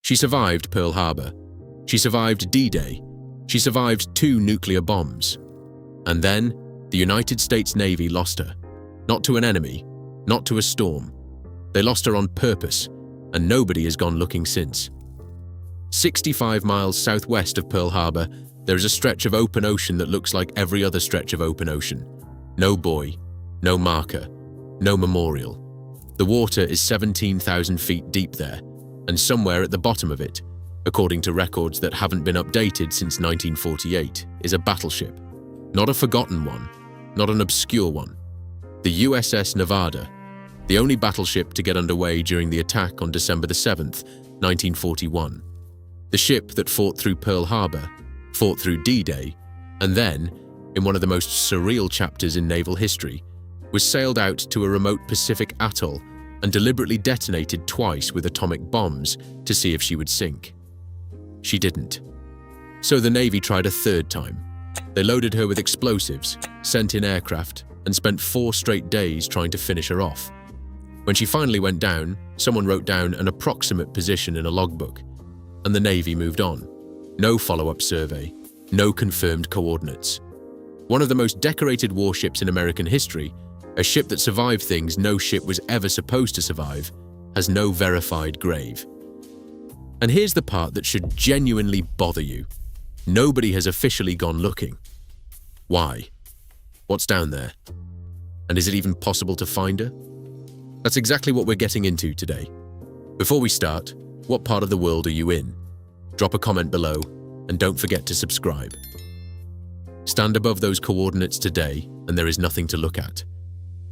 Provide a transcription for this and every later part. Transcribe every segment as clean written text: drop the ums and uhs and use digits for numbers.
She survived Pearl Harbor. She survived D-Day. She survived 2 nuclear bombs. And then, the United States Navy lost her. Not to an enemy, not to a storm. They lost her on purpose, and nobody has gone looking since. 65 miles southwest of Pearl Harbor, there is a stretch of open ocean that looks like every other stretch of open ocean. No buoy, no marker, no memorial. The water is 17,000 feet deep there, and somewhere at the bottom of it, according to records that haven't been updated since 1948, is a battleship. Not a forgotten one, not an obscure one. The USS Nevada, the only battleship to get underway during the attack on December 7th, 1941. The ship that fought through Pearl Harbor, fought through D-Day, and then, in one of the most surreal chapters in naval history, was sailed out to a remote Pacific atoll and deliberately detonated twice with atomic bombs to see if she would sink. She didn't. So the Navy tried a third time. They loaded her with explosives, sent in aircraft, and spent 4 straight days trying to finish her off. When she finally went down, someone wrote down an approximate position in a logbook, and the Navy moved on. No follow-up survey, no confirmed coordinates. One of the most decorated warships in American history, a ship that survived things no ship was ever supposed to survive, has no verified grave. And here's the part that should genuinely bother you. Nobody has officially gone looking. Why? What's down there? And is it even possible to find her? That's exactly what we're getting into today. Before we start, what part of the world are you in? Drop a comment below, and don't forget to subscribe. Stand above those coordinates today, and there is nothing to look at.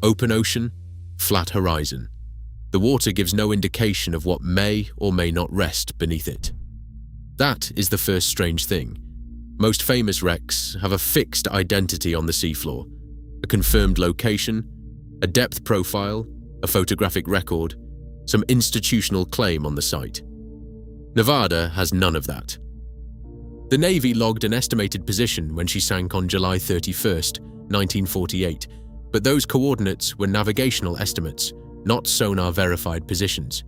Open ocean, flat horizon. The water gives no indication of what may or may not rest beneath it. That is the first strange thing. Most famous wrecks have a fixed identity on the seafloor, a confirmed location, a depth profile, a photographic record, some institutional claim on the site. Nevada has none of that. The Navy logged an estimated position when she sank on July 31st, 1948, but those coordinates were navigational estimates, not sonar-verified positions.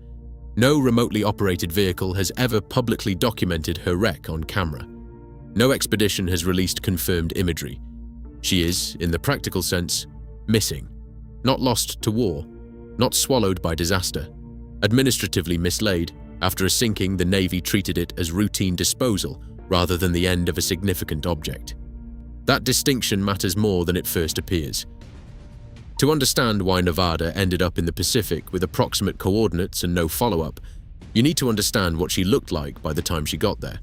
No remotely operated vehicle has ever publicly documented her wreck on camera. No expedition has released confirmed imagery. She is, in the practical sense, missing. Not lost to war, not swallowed by disaster. Administratively mislaid, after a sinking the Navy treated it as routine disposal rather than the end of a significant object. That distinction matters more than it first appears. To understand why Nevada ended up in the Pacific with approximate coordinates and no follow-up, you need to understand what she looked like by the time she got there.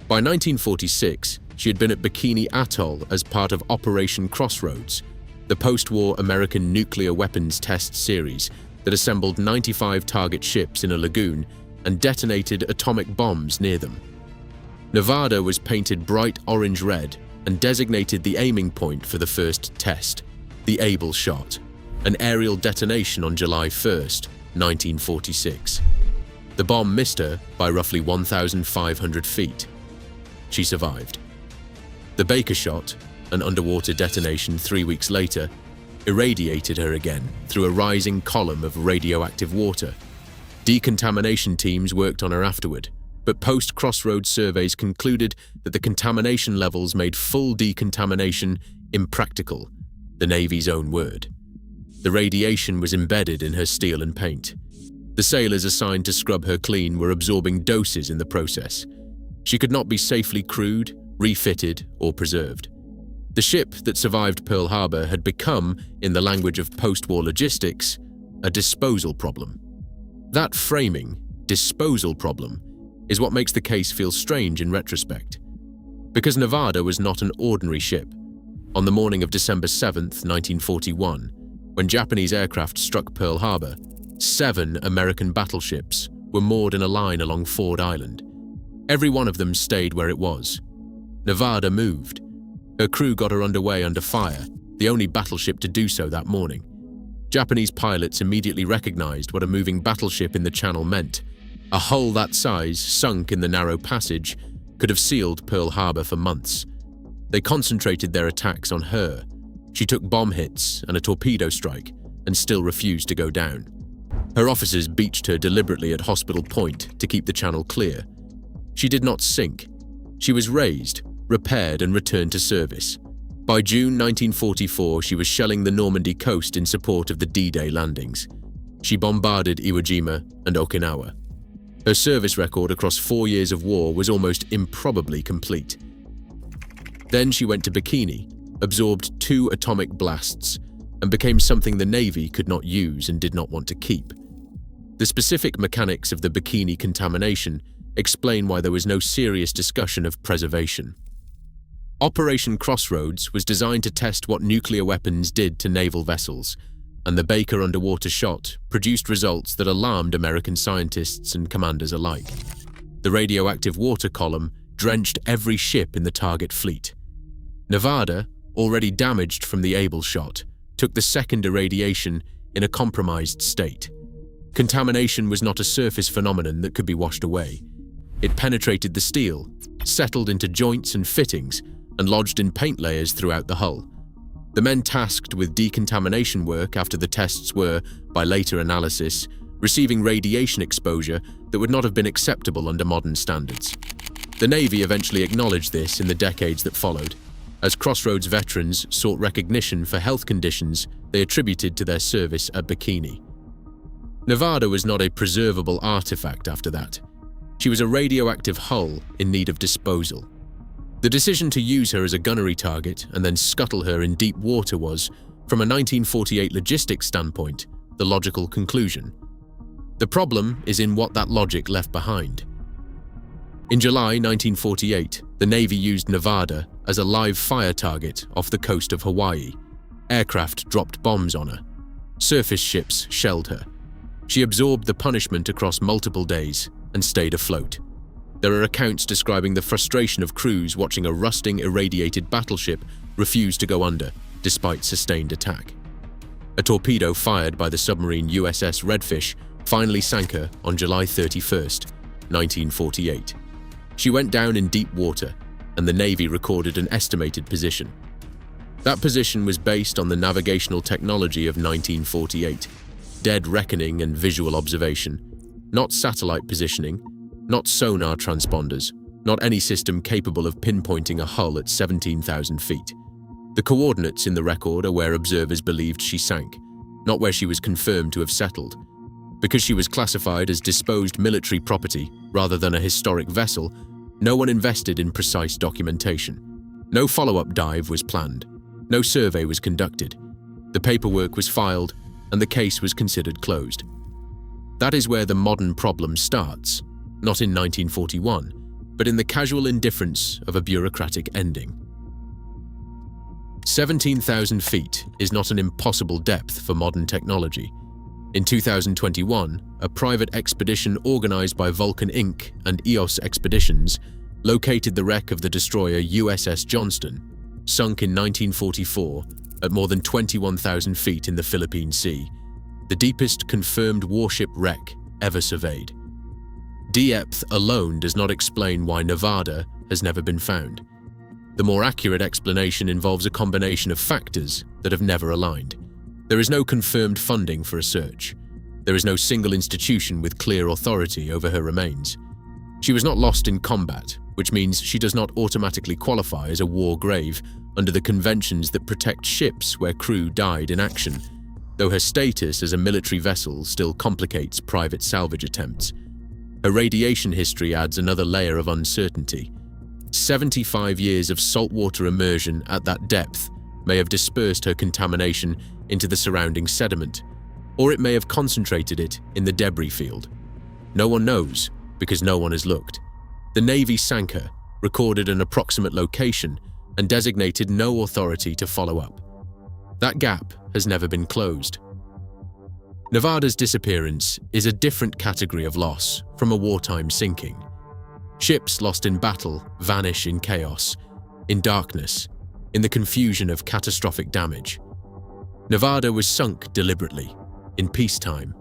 By 1946, she had been at Bikini Atoll as part of Operation Crossroads, the post-war American nuclear weapons test series that assembled 95 target ships in a lagoon and detonated atomic bombs near them. Nevada was painted bright orange-red and designated the aiming point for the first test, the Able shot, an aerial detonation on July 1st, 1946. The bomb missed her by roughly 1,500 feet. She survived. The Baker shot, an underwater detonation 3 weeks later, irradiated her again through a rising column of radioactive water. Decontamination teams worked on her afterward, but post-Crossroads surveys concluded that the contamination levels made full decontamination impractical, the Navy's own word. The radiation was embedded in her steel and paint. The sailors assigned to scrub her clean were absorbing doses in the process. She could not be safely crewed, refitted, or preserved. The ship that survived Pearl Harbor had become, in the language of post-war logistics, a disposal problem. That framing, disposal problem, is what makes the case feel strange in retrospect. Because Nevada was not an ordinary ship. On the morning of December 7th, 1941, when Japanese aircraft struck Pearl Harbor, 7 American battleships were moored in a line along Ford Island. Every one of them stayed where it was. Nevada moved. Her crew got her underway under fire, the only battleship to do so that morning. Japanese pilots immediately recognized what a moving battleship in the channel meant. A hull that size, sunk in the narrow passage, could have sealed Pearl Harbor for months. They concentrated their attacks on her. She took bomb hits and a torpedo strike and still refused to go down. Her officers beached her deliberately at Hospital Point to keep the channel clear. She did not sink. She was raised, repaired, and returned to service. By June 1944, she was shelling the Normandy coast in support of the D-Day landings. She bombarded Iwo Jima and Okinawa. Her service record across 4 years of war was almost improbably complete. Then she went to Bikini, absorbed 2 atomic blasts, and became something the Navy could not use and did not want to keep. The specific mechanics of the Bikini contamination explain why there was no serious discussion of preservation. Operation Crossroads was designed to test what nuclear weapons did to naval vessels, and the Baker underwater shot produced results that alarmed American scientists and commanders alike. The radioactive water column drenched every ship in the target fleet. Nevada, already damaged from the Able shot, took the second irradiation in a compromised state. Contamination was not a surface phenomenon that could be washed away. It penetrated the steel, settled into joints and fittings, and lodged in paint layers throughout the hull. The men tasked with decontamination work after the tests were, by later analysis, receiving radiation exposure that would not have been acceptable under modern standards. The Navy eventually acknowledged this in the decades that followed, as Crossroads veterans sought recognition for health conditions they attributed to their service at Bikini. Nevada was not a preservable artifact after that. She was a radioactive hull in need of disposal. The decision to use her as a gunnery target and then scuttle her in deep water was, from a 1948 logistics standpoint, the logical conclusion. The problem is in what that logic left behind. In July 1948, the Navy used Nevada as a live fire target off the coast of Hawaii. Aircraft dropped bombs on her. Surface ships shelled her. She absorbed the punishment across multiple days and stayed afloat. There are accounts describing the frustration of crews watching a rusting, irradiated battleship refuse to go under, despite sustained attack. A torpedo fired by the submarine USS Redfish finally sank her on July 31, 1948. She went down in deep water, and the Navy recorded an estimated position. That position was based on the navigational technology of 1948, dead reckoning and visual observation, not satellite positioning, not sonar transponders, not any system capable of pinpointing a hull at 17,000 feet. The coordinates in the record are where observers believed she sank, not where she was confirmed to have settled. Because she was classified as disposed military property rather than a historic vessel, no one invested in precise documentation. No follow-up dive was planned. No survey was conducted. The paperwork was filed, and the case was considered closed. That is where the modern problem starts, not in 1941, but in the casual indifference of a bureaucratic ending. 17,000 feet is not an impossible depth for modern technology. In 2021, a private expedition organized by Vulcan Inc. and EOS Expeditions located the wreck of the destroyer USS Johnston, sunk in 1944 at more than 21,000 feet in the Philippine Sea, the deepest confirmed warship wreck ever surveyed. Depth alone does not explain why Nevada has never been found. The more accurate explanation involves a combination of factors that have never aligned. There is no confirmed funding for a search. There is no single institution with clear authority over her remains. She was not lost in combat, which means she does not automatically qualify as a war grave under the conventions that protect ships where crew died in action, though her status as a military vessel still complicates private salvage attempts. Her radiation history adds another layer of uncertainty. 75 years of saltwater immersion at that depth may have dispersed her contamination into the surrounding sediment, or it may have concentrated it in the debris field. No one knows, because no one has looked. The Navy sank her, recorded an approximate location, and designated no authority to follow up. That gap has never been closed. Nevada's disappearance is a different category of loss from a wartime sinking. Ships lost in battle vanish in chaos, in darkness, in the confusion of catastrophic damage. Nevada was sunk deliberately, in peacetime,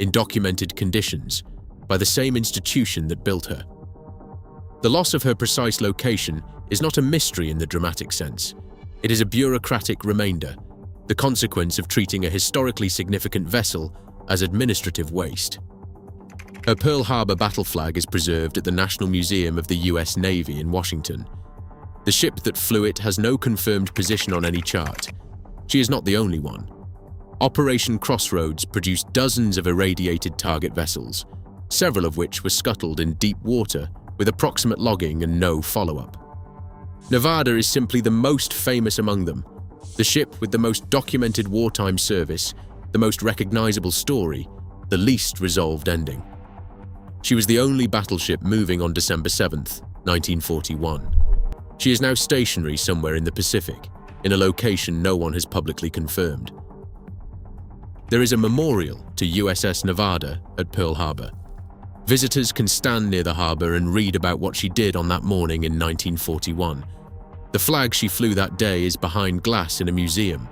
in documented conditions, by the same institution that built her. The loss of her precise location is not a mystery in the dramatic sense. It is a bureaucratic remainder, the consequence of treating a historically significant vessel as administrative waste. Her Pearl Harbor battle flag is preserved at the National Museum of the US Navy in Washington. The ship that flew it has no confirmed position on any chart. She is not the only one. Operation Crossroads produced dozens of irradiated target vessels, several of which were scuttled in deep water with approximate logging and no follow-up. Nevada is simply the most famous among them, the ship with the most documented wartime service, the most recognizable story, the least resolved ending. She was the only battleship moving on December 7th, 1941. She is now stationary somewhere in the Pacific, in a location no one has publicly confirmed. There is a memorial to USS Nevada at Pearl Harbor. Visitors can stand near the harbor and read about what she did on that morning in 1941. The flag she flew that day is behind glass in a museum.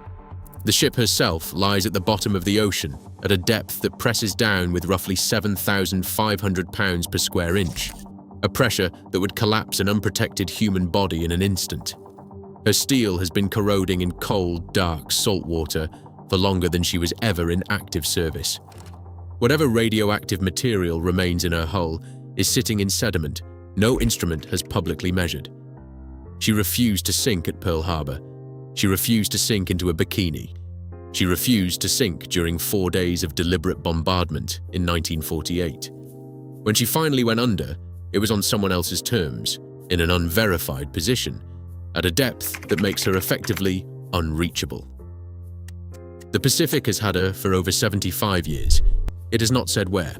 The ship herself lies at the bottom of the ocean at a depth that presses down with roughly 7,500 pounds per square inch, a pressure that would collapse an unprotected human body in an instant. Her steel has been corroding in cold, dark, salt water for longer than she was ever in active service. Whatever radioactive material remains in her hull is sitting in sediment no instrument has publicly measured. She refused to sink at Pearl Harbor. She refused to sink into a bikini. She refused to sink during 4 days of deliberate bombardment in 1948. When she finally went under, it was on someone else's terms, in an unverified position, at a depth that makes her effectively unreachable. The Pacific has had her for over 75 years. It has not said where.